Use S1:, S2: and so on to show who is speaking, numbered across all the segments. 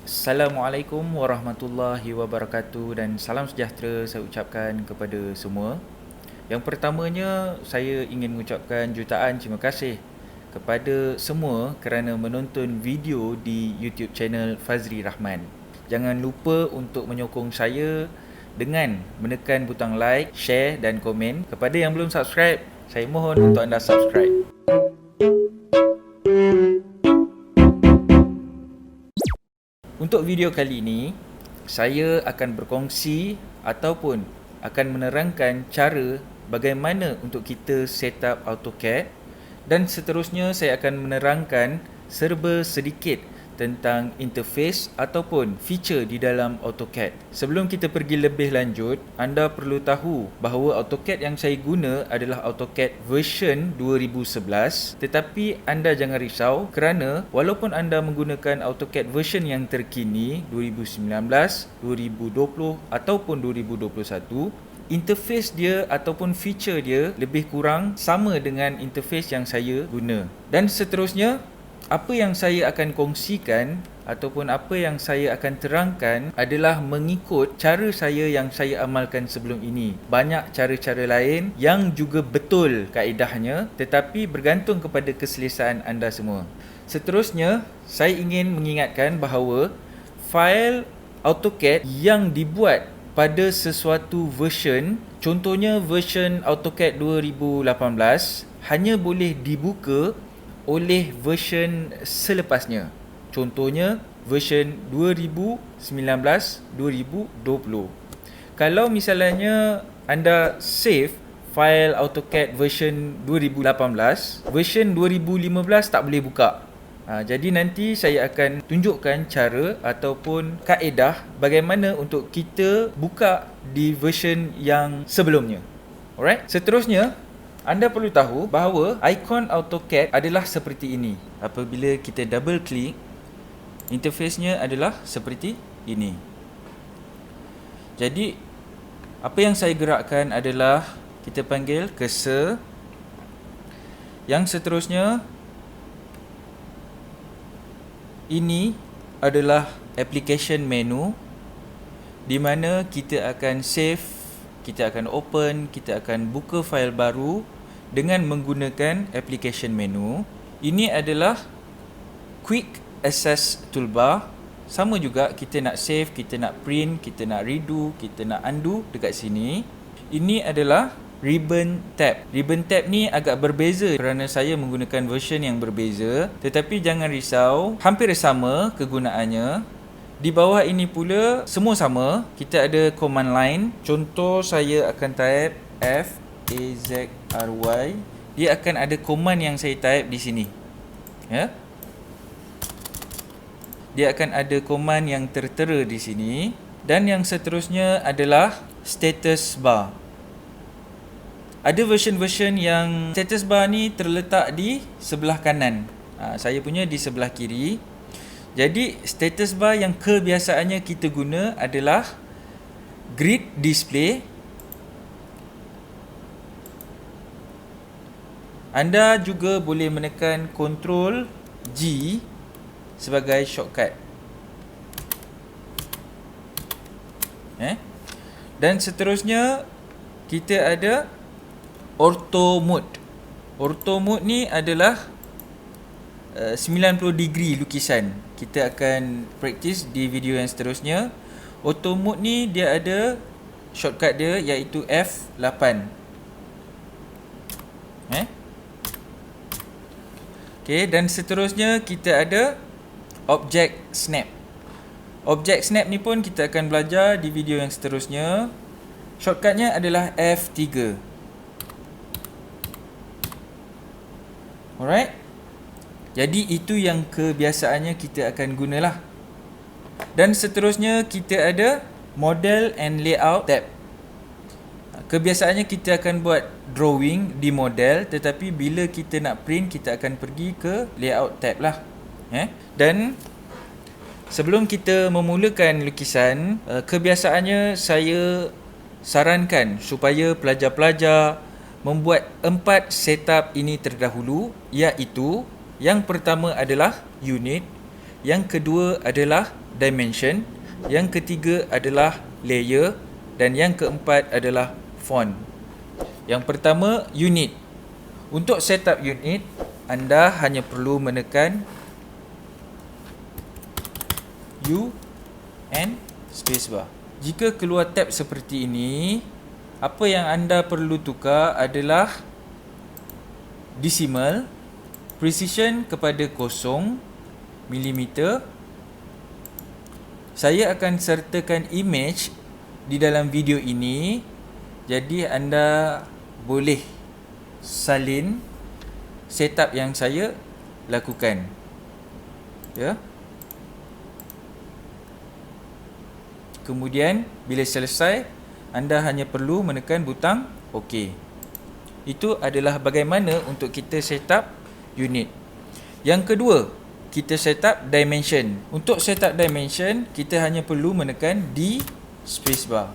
S1: Assalamualaikum warahmatullahi wabarakatuh dan salam sejahtera saya ucapkan kepada semua. Yang pertamanya, saya ingin mengucapkan jutaan terima kasih kepada semua kerana menonton video di YouTube channel Fazri Rahman. Jangan lupa untuk menyokong saya dengan menekan butang like, share dan komen. Kepada yang belum subscribe, saya mohon untuk anda subscribe. Untuk video kali ini, saya akan berkongsi ataupun akan menerangkan cara bagaimana untuk kita set up AutoCAD, dan seterusnya saya akan menerangkan serba sedikit tentang interface ataupun feature di dalam AutoCAD. Sebelum kita pergi lebih lanjut, anda perlu tahu bahawa AutoCAD yang saya guna adalah AutoCAD version 2011, tetapi anda jangan risau kerana walaupun anda menggunakan AutoCAD version yang terkini 2019, 2020 ataupun 2021, interface dia ataupun feature dia lebih kurang sama dengan interface yang saya guna. Dan seterusnya, apa yang saya akan kongsikan ataupun apa yang saya akan terangkan adalah mengikut cara saya yang saya amalkan sebelum ini. Banyak cara-cara lain yang juga betul kaedahnya, tetapi bergantung kepada keselesaan anda semua. Seterusnya, saya ingin mengingatkan bahawa fail AutoCAD yang dibuat pada sesuatu version, contohnya version AutoCAD 2018, hanya boleh dibuka oleh version selepasnya. Contohnya version 2019-2020. Kalau misalnya anda save file AutoCAD version 2018, version 2015 tak boleh buka. Jadi nanti saya akan tunjukkan cara ataupun kaedah bagaimana untuk kita buka di version yang sebelumnya. Alright, seterusnya anda perlu tahu bahawa ikon AutoCAD adalah seperti ini. Apabila kita double klik, interface-nya adalah seperti ini. Jadi, apa yang saya gerakkan adalah kita panggil cursor. Yang seterusnya, ini adalah application menu di mana kita akan save, kita akan open, kita akan buka fail baru dengan menggunakan application menu. Ini adalah quick access toolbar. Sama juga kita nak save, kita nak print, kita nak redo, kita nak undo dekat sini. Ini adalah ribbon tab. Ribbon tab ni agak berbeza kerana saya menggunakan version yang berbeza, tetapi jangan risau, hampir sama kegunaannya. Di bawah ini pula semua sama. Kita ada command line. Contoh saya akan type Fazry. Dia akan ada command yang saya type di sini. Ya. Dia akan ada command yang tertera di sini, dan yang seterusnya adalah status bar. Ada version-version yang status bar ni terletak di sebelah kanan. Saya punya di sebelah kiri. Jadi status bar yang kebiasaannya kita guna adalah grid display. Anda juga boleh menekan Ctrl G sebagai shortcut. Dan seterusnya kita ada Auto Mode. Auto Mode ni adalah 90 degree lukisan. Kita akan practice di video yang seterusnya. Auto Mode ni dia ada shortcut dia iaitu F8. Okay, dan seterusnya kita ada Object Snap. Object Snap ni pun kita akan belajar di video yang seterusnya. Shortcutnya adalah F3. Alright. Jadi itu yang kebiasaannya kita akan gunalah. Dan seterusnya kita ada Model and Layout tab. Kebiasaannya kita akan buat drawing di model, tetapi bila kita nak print, kita akan pergi ke layout tab lah. Dan sebelum kita memulakan lukisan, kebiasaannya saya sarankan supaya pelajar-pelajar membuat 4 setup ini terdahulu, iaitu yang pertama adalah unit, yang kedua adalah dimension, yang ketiga adalah layer, dan yang keempat adalah font. Yang pertama, unit. Untuk setup unit, anda hanya perlu menekan U and spacebar. Jika keluar tab seperti ini, apa yang anda perlu tukar adalah decimal, precision kepada 0 mm. Saya akan sertakan image di dalam video ini, jadi anda boleh salin setup yang saya lakukan. Ya. Kemudian bila selesai, anda hanya perlu menekan butang OK. Itu adalah bagaimana untuk kita setup unit. Yang kedua, kita setup dimension. Untuk setup dimension, kita hanya perlu menekan D spacebar.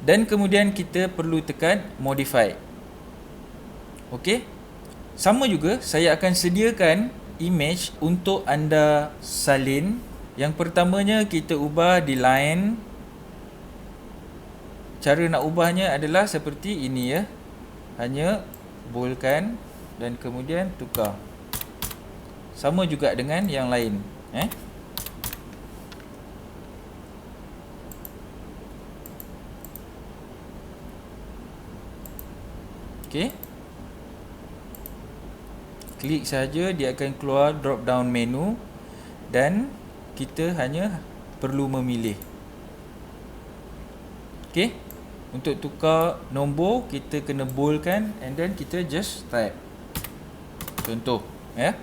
S1: Dan kemudian kita perlu tekan modify. Okey. Sama juga, saya akan sediakan image untuk anda salin. Yang pertamanya kita ubah di line. Cara nak ubahnya adalah seperti ini ya. Hanya boldkan dan kemudian tukar. Sama juga dengan yang lain. Okey. Klik saja, dia akan keluar drop down menu dan kita hanya perlu memilih. Okey. Untuk tukar nombor, kita kena boldkan and then kita just type. Contoh, ya.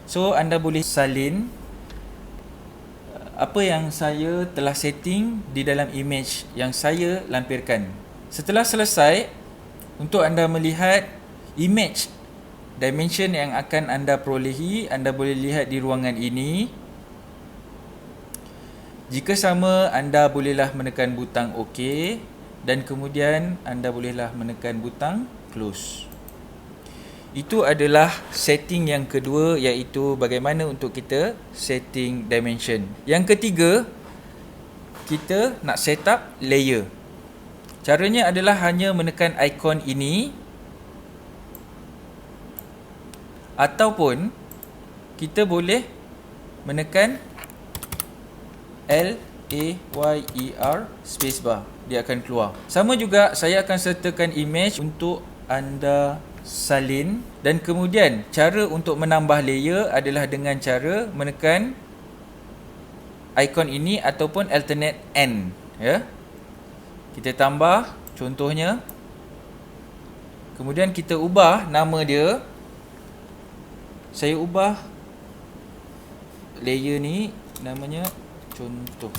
S1: So anda boleh salin apa yang saya telah setting di dalam image yang saya lampirkan. Setelah selesai, untuk anda melihat image dimension yang akan anda perolehi, anda boleh lihat di ruangan ini. Jika sama, anda bolehlah menekan butang OK dan kemudian anda bolehlah menekan butang close. Itu adalah setting yang kedua, iaitu bagaimana untuk kita setting dimension. Yang ketiga, kita nak set up layer. Caranya adalah hanya menekan ikon ini ataupun kita boleh menekan LAYER spacebar, dia akan keluar. Sama juga, saya akan sertakan image untuk anda salin dan kemudian cara untuk menambah layer adalah dengan cara menekan ikon ini ataupun alternate N, ya. Kita tambah contohnya. Kemudian kita ubah nama dia. Saya ubah layer ni namanya contoh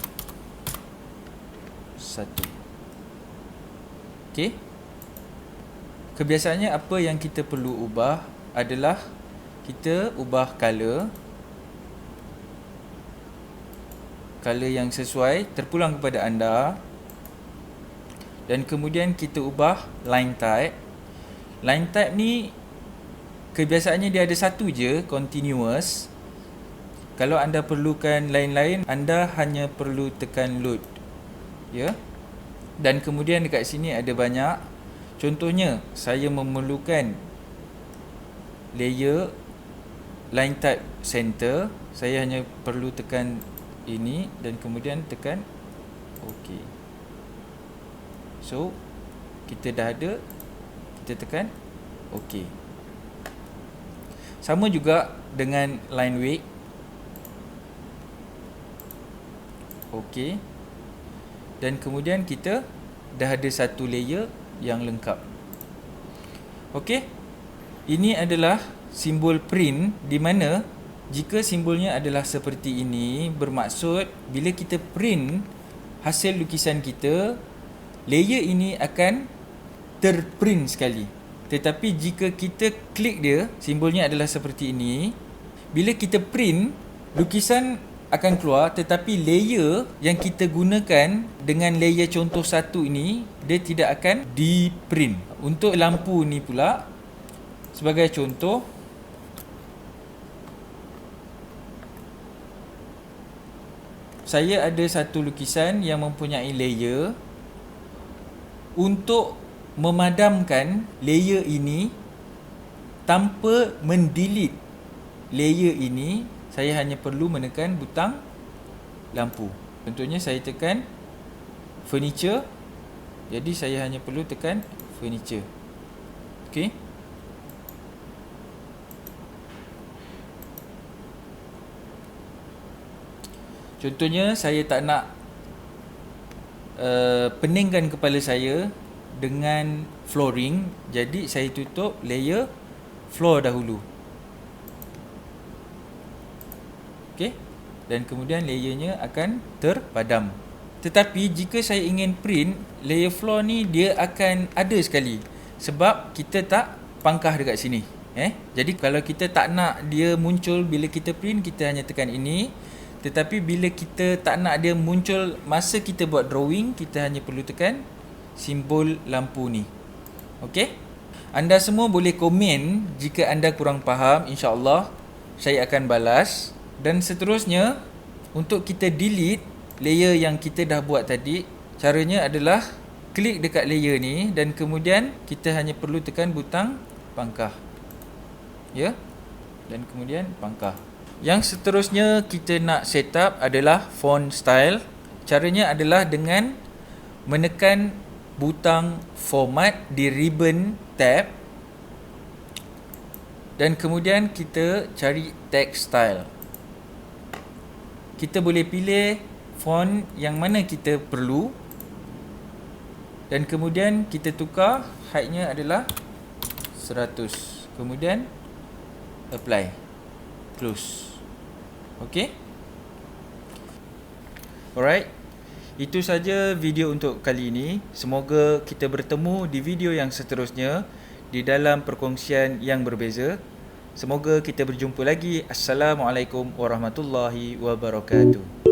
S1: 1. Okey. Kebiasaannya apa yang kita perlu ubah adalah kita ubah color yang sesuai terpulang kepada anda, dan kemudian kita ubah line type. Line type ni kebiasaannya dia ada satu je, continuous. Kalau anda perlukan lain-lain, anda hanya perlu tekan load, ya. Dan kemudian dekat sini ada banyak. Contohnya, saya memerlukan layer line type center. Saya hanya perlu tekan ini dan kemudian tekan OK. So, kita dah ada, kita tekan OK. Sama juga dengan line weight. OK. Dan kemudian kita dah ada satu layer yang lengkap. OK. Ini adalah simbol print, di mana jika simbolnya adalah seperti ini, bermaksud bila kita print hasil lukisan kita, layer ini akan terprint sekali. Tetapi jika kita klik dia, simbolnya adalah seperti ini, bila kita print, lukisan akan keluar, tetapi layer yang kita gunakan dengan layer contoh 1 ini, dia tidak akan di print. Untuk lampu ni pula, sebagai contoh, saya ada satu lukisan yang mempunyai layer. Untuk memadamkan layer ini tanpa mendelete layer ini, saya hanya perlu menekan butang lampu. Contohnya saya tekan furniture, jadi saya hanya perlu tekan furniture. Okey. Contohnya saya tak nak peningkan kepala saya dengan flooring, jadi saya tutup layer floor dahulu. Okey, dan kemudian layernya akan terpadam. Tetapi jika saya ingin print layer floor ni, dia akan ada sekali sebab kita tak pangkah dekat sini. Jadi kalau kita tak nak dia muncul bila kita print, kita hanya tekan ini. Tetapi bila kita tak nak dia muncul masa kita buat drawing, kita hanya perlu tekan simbol lampu ni. Okey? Anda semua boleh komen jika anda kurang faham, insya-Allah saya akan balas. Dan seterusnya, untuk kita delete layer yang kita dah buat tadi, caranya adalah klik dekat layer ni dan kemudian kita hanya perlu tekan butang pangkah. Ya? Dan kemudian pangkah. Yang seterusnya kita nak set up adalah font style. Caranya adalah dengan menekan butang format di ribbon tab dan kemudian kita cari text style. Kita boleh pilih font yang mana kita perlu dan kemudian kita tukar height-nya adalah 100. Kemudian apply, close. Okey. Alright. Itu saja video untuk kali ini. Semoga kita bertemu di video yang seterusnya di dalam perkongsian yang berbeza. Semoga kita berjumpa lagi. Assalamualaikum warahmatullahi wabarakatuh.